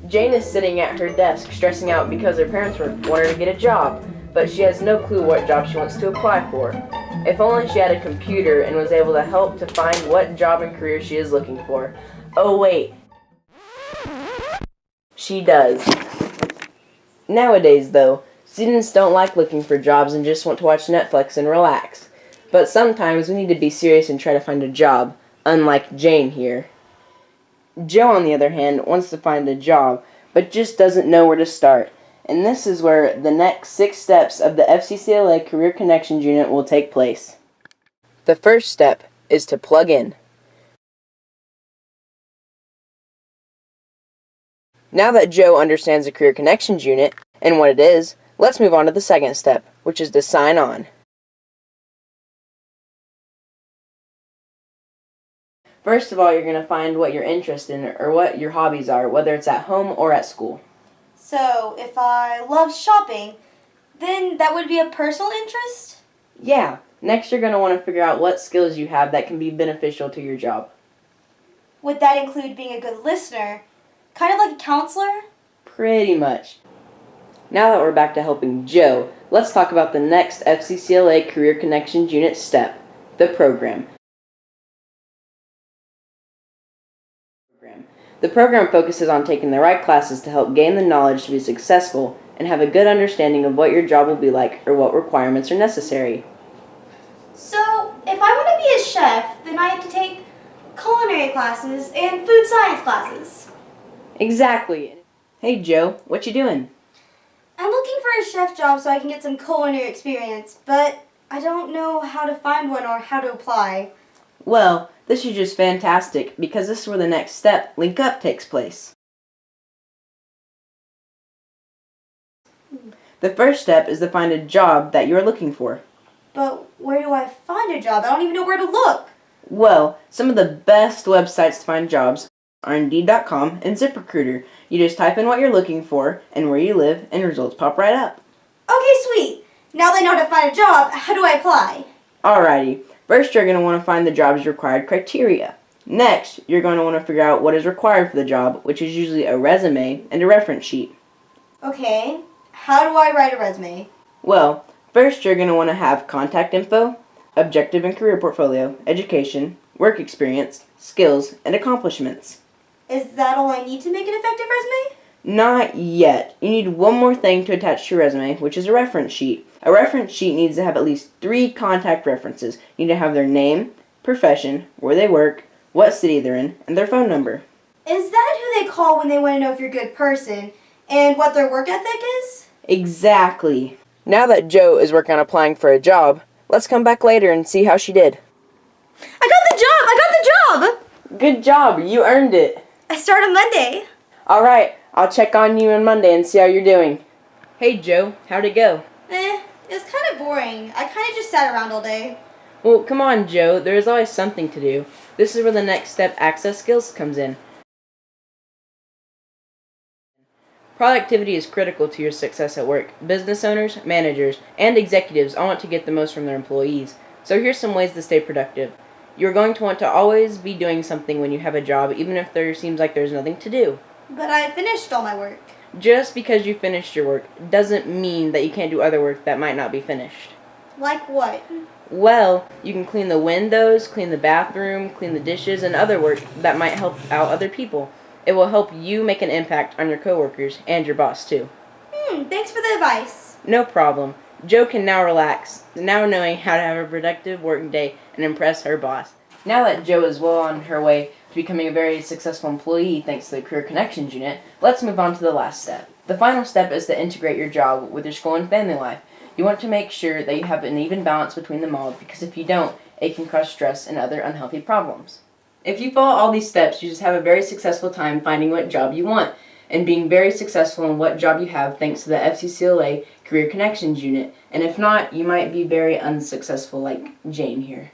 Jane is sitting at her desk stressing out because her parents want her to get a job, but she has no clue what job she wants to apply for. If only she had a computer and was able to help to find what job and career she is looking for. Oh wait, she does. Nowadays though, students don't like looking for jobs and just want to watch Netflix and relax. But sometimes we need to be serious and try to find a job, unlike Jane here. Joe, on the other hand, wants to find a job, but just doesn't know where to start. And this is where the next 6 steps of the FCCLA Career Connections Unit will take place. The first step is to plug in. Now that Joe understands the Career Connections Unit and what it is, let's move on to the second step, which is to sign on. First of all, you're going to find what you're interested in or what your hobbies are, whether it's at home or at school. So, if I love shopping, then that would be a personal interest? Yeah. Next, you're going to want to figure out what skills you have that can be beneficial to your job. Would that include being a good listener? Kind of like a counselor? Pretty much. Now that we're back to helping Joe, let's talk about the next FCCLA Career Connections Unit step, the program. The program focuses on taking the right classes to help gain the knowledge to be successful and have a good understanding of what your job will be like or what requirements are necessary. So, if I want to be a chef, then I have to take culinary classes and food science classes. Exactly. Hey Joe, what you doing? I'm looking for a chef job so I can get some culinary experience, but I don't know how to find one or how to apply. Well, this is just fantastic because this is where the next step, Link Up, takes place. The first step is to find a job that you're looking for. But where do I find a job? I don't even know where to look. Well, some of the best websites to find jobs are Indeed.com and ZipRecruiter. You just type in what you're looking for and where you live and results pop right up. Okay, sweet. Now that I know how to find a job, how do I apply? Alrighty. First, you're going to want to find the job's required criteria. Next, you're going to want to figure out what is required for the job, which is usually a resume and a reference sheet. Okay, how do I write a resume? Well, first you're going to want to have contact info, objective and career portfolio, education, work experience, skills, and accomplishments. Is that all I need to make an effective resume? Not yet. You need one more thing to attach to your resume, which is a reference sheet. A reference sheet needs to have at least 3 contact references. You need to have their name, profession, where they work, what city they're in, and their phone number. Is that who they call when they want to know if you're a good person and what their work ethic is? Exactly. Now that Joe is working on applying for a job, let's come back later and see how she did. I got the job! I got the job! Good job. You earned it. I start on Monday. Alright, I'll check on you on Monday and see how you're doing. Hey Joe, how'd it go? It was kind of boring. I kind of just sat around all day. Well, come on Joe, there is always something to do. This is where the next step, access skills, comes in. Productivity is critical to your success at work. Business owners, managers, and executives all want to get the most from their employees. So here's some ways to stay productive. You're going to want to always be doing something when you have a job, even if there seems like there's nothing to do. But I finished all my work. Just because you finished your work doesn't mean that you can't do other work that might not be finished. Like what? Well, you can clean the windows, clean the bathroom, clean the dishes, and other work that might help out other people. It will help you make an impact on your coworkers and your boss too. Thanks for the advice. No problem. Joe can now relax, now knowing how to have a productive work day and impress her boss. Now that Joe is well on her way to becoming a very successful employee thanks to the Career Connections Unit, let's move on to the last step. The final step is to integrate your job with your school and family life. You want to make sure that you have an even balance between them all, because if you don't, it can cause stress and other unhealthy problems. If you follow all these steps, you just have a very successful time finding what job you want and being very successful in what job you have thanks to the FCCLA Career Connections Unit. And if not, you might be very unsuccessful like Jane here.